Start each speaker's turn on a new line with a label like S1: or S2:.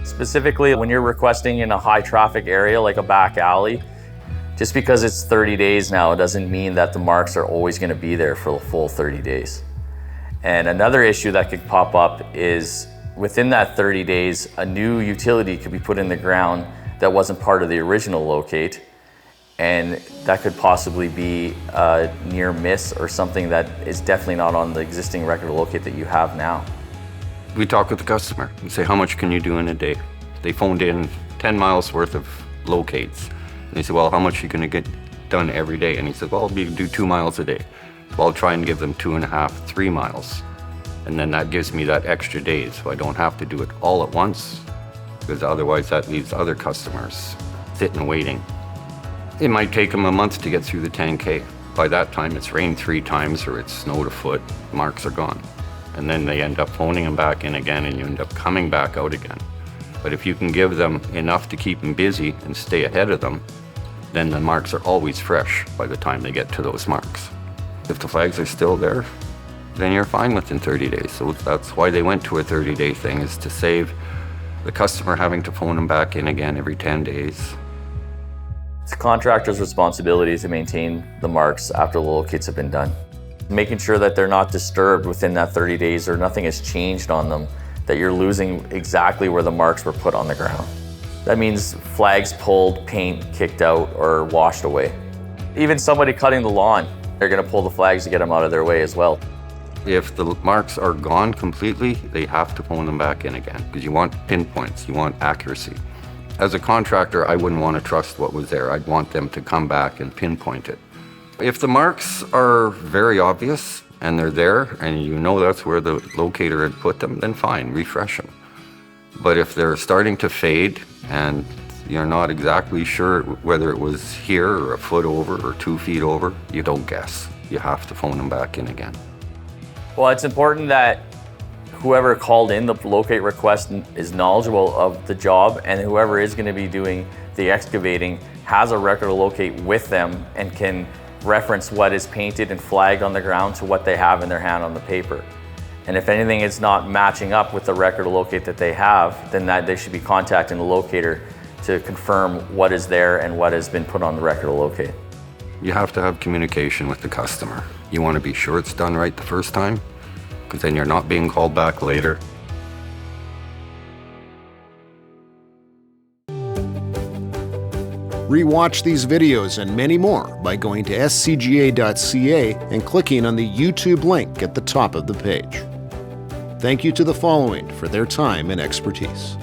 S1: Specifically, when you're requesting in a high traffic area like a back alley, just because it's 30 days now, it doesn't mean that the marks are always going to be there for the full 30 days. And another issue that could pop up is within that 30 days, a new utility could be put in the ground that wasn't part of the original locate. And that could possibly be a near miss or something that is definitely not on the existing record of locate that you have now.
S2: We talk with the customer and say, how much can you do in a day? They phoned in 10 miles worth of locates. And they said, well, how much are you going to get done every day? And he said, well, we do 2 miles a day. So I'll try and give them 2.5, 3 miles. And then that gives me that extra day, so I don't have to do it all at once, because otherwise that leaves other customers sitting waiting. It might take them a month to get through the 10K. By that time, it's rained 3 times or it's snowed a foot, marks are gone. And then they end up phoning them back in again, and you end up coming back out again. But if you can give them enough to keep them busy and stay ahead of them, then the marks are always fresh by the time they get to those marks. If the flags are still there, then you're fine within 30 days. So that's why they went to a 30-day thing, is to save the customer having to phone them back in again every 10 days.
S1: It's the contractor's responsibility to maintain the marks after the locates have been done. Making sure that they're not disturbed within that 30 days or nothing has changed on them, that you're losing exactly where the marks were put on the ground. That means flags pulled, paint kicked out, or washed away. Even somebody cutting the lawn, they're gonna pull the flags to get them out of their way as well.
S2: If the marks are gone completely, they have to phone them back in again, because you want pinpoints, you want accuracy. As a contractor, I wouldn't want to trust what was there. I'd want them to come back and pinpoint it. If the marks are very obvious and they're there and you know that's where the locator had put them, then fine, refresh them. But if they're starting to fade and you're not exactly sure whether it was here or a foot over or 2 feet over, you don't guess. You have to phone them back in again.
S1: Well, it's important that whoever called in the locate request is knowledgeable of the job, and whoever is going to be doing the excavating has a record of locate with them and can reference what is painted and flagged on the ground to what they have in their hand on the paper. And if anything is not matching up with the record of locate that they have, then that they should be contacting the locator to confirm what is there and what has been put on the record of locate.
S2: You have to have communication with the customer. You want to be sure it's done right the first time, because then you're not being called back later.
S3: Rewatch these videos and many more by going to scga.ca and clicking on the YouTube link at the top of the page. Thank you to the following for their time and expertise.